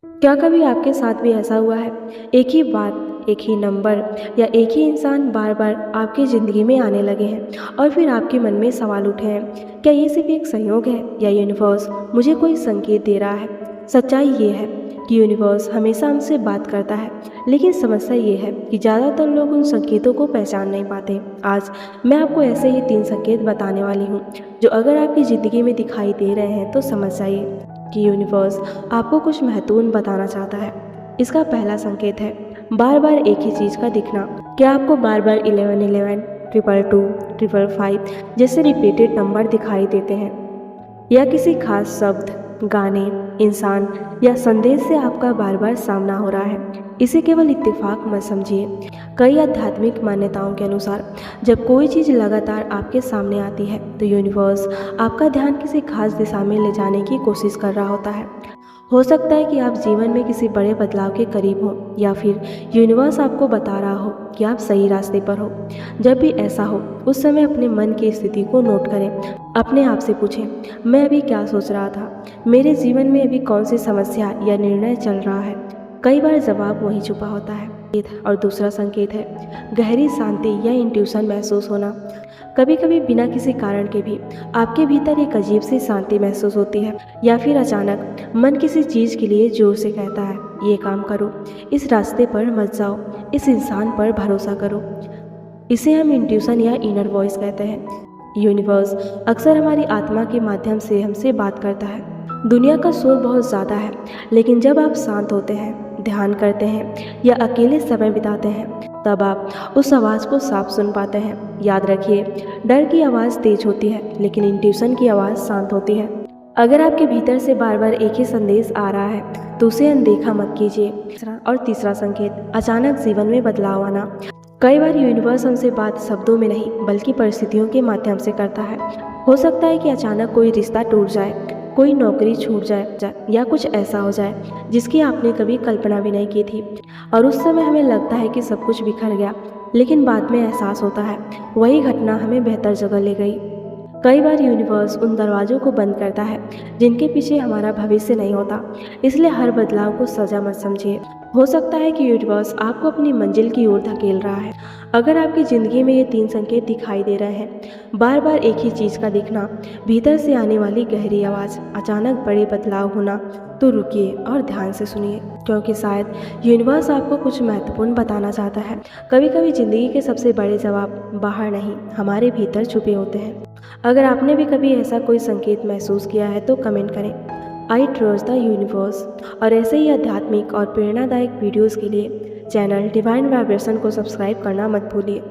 क्या कभी आपके साथ भी ऐसा हुआ है? एक ही बात, एक ही नंबर या एक ही इंसान बार-बार आपकी ज़िंदगी में आने लगे हैं और फिर आपके मन में सवाल उठे हैं, क्या ये सिर्फ़ एक संयोग है या यूनिवर्स मुझे कोई संकेत दे रहा है? सच्चाई ये है कि यूनिवर्स हमेशा हमसे बात करता है, लेकिन समस्या ये है कि ज़्यादातर लोग उन संकेतों को पहचान नहीं पाते। आज मैं आपको ऐसे ही 3 संकेत बताने वाली हूँ, जो अगर आपकी ज़िंदगी में दिखाई दे रहे हैं तो समझ जाइए कि यूनिवर्स आपको कुछ महत्वपूर्ण बताना चाहता है। इसका पहला संकेत है बार बार एक ही चीज़ का दिखना। क्या आपको बार बार 1111, 222, 555 जैसे रिपीटेड नंबर दिखाई देते हैं, या किसी खास शब्द, गाने, इंसान या संदेश से आपका बार बार सामना हो रहा है? इसे केवल इत्तेफाक मत समझिए। कई आध्यात्मिक मान्यताओं के अनुसार जब कोई चीज़ लगातार आपके सामने आती है तो यूनिवर्स आपका ध्यान किसी खास दिशा में ले जाने की कोशिश कर रहा होता है। हो सकता है कि आप जीवन में किसी बड़े बदलाव के करीब हो, या फिर यूनिवर्स आपको बता रहा हो कि आप सही रास्ते पर हो। जब भी ऐसा हो उस समय अपने मन की स्थिति को नोट करें। अपने आप से पूछें, मैं अभी क्या सोच रहा था? मेरे जीवन में अभी कौन सी समस्या या निर्णय चल रहा है? कई बार जवाब वहीं छुपा होता है। और दूसरा संकेत है गहरी शांति या इंट्यूशन महसूस होना। कभी कभी बिना किसी कारण के भी आपके भीतर एक अजीब सी शांति महसूस होती है, या फिर अचानक मन किसी चीज़ के लिए जोर से कहता है, ये काम करो, इस रास्ते पर मत जाओ, इस इंसान पर भरोसा करो। इसे हम इंट्यूशन या इनर वॉइस कहते हैं। यूनिवर्स अक्सर हमारी आत्मा के माध्यम से हमसे बात करता है। दुनिया का शोर बहुत ज़्यादा है, लेकिन जब आप शांत होते हैं, ध्यान करते हैं या अकेले समय बिताते हैं, तब आप उस आवाज़ को साफ सुन पाते हैं। याद रखिए, डर की आवाज़ तेज होती है, लेकिन इंट्यूशन की आवाज़ शांत होती है। अगर आपके भीतर से बार बार एक ही संदेश आ रहा है तो उसे अनदेखा मत कीजिए। तीसरा संकेत, अचानक जीवन में बदलाव आना। कई बार यूनिवर्स हमसे बात शब्दों में नहीं बल्कि परिस्थितियों के माध्यम से करता है। हो सकता है कि अचानक कोई रिश्ता टूट जाए, कोई नौकरी छूट जाए या कुछ ऐसा हो जाए जिसकी आपने कभी कल्पना भी नहीं की थी, और उस समय हमें लगता है कि सब कुछ बिखर गया, लेकिन बाद में एहसास होता है वही घटना हमें बेहतर जगह ले गई। कई बार यूनिवर्स उन दरवाज़ों को बंद करता है जिनके पीछे हमारा भविष्य नहीं होता, इसलिए हर बदलाव को सजा मत समझिए। हो सकता है कि यूनिवर्स आपको अपनी मंजिल की ओर धकेल रहा है। अगर आपकी ज़िंदगी में ये 3 संकेत दिखाई दे रहे हैं, बार बार एक ही चीज़ का दिखना, भीतर से आने वाली गहरी आवाज़, अचानक बड़े बदलाव होना, तो रुकिए और ध्यान से सुनिए, क्योंकि शायद यूनिवर्स आपको कुछ महत्वपूर्ण बताना चाहता है। कभी कभी ज़िंदगी के सबसे बड़े जवाब बाहर नहीं, हमारे भीतर छुपे होते हैं। अगर आपने भी कभी ऐसा कोई संकेत महसूस किया है तो कमेंट करें। I trust the universe. और ऐसे ही आध्यात्मिक और प्रेरणादायक वीडियोस के लिए चैनल डिवाइन वाइब्रेशन को सब्सक्राइब करना मत भूलिए।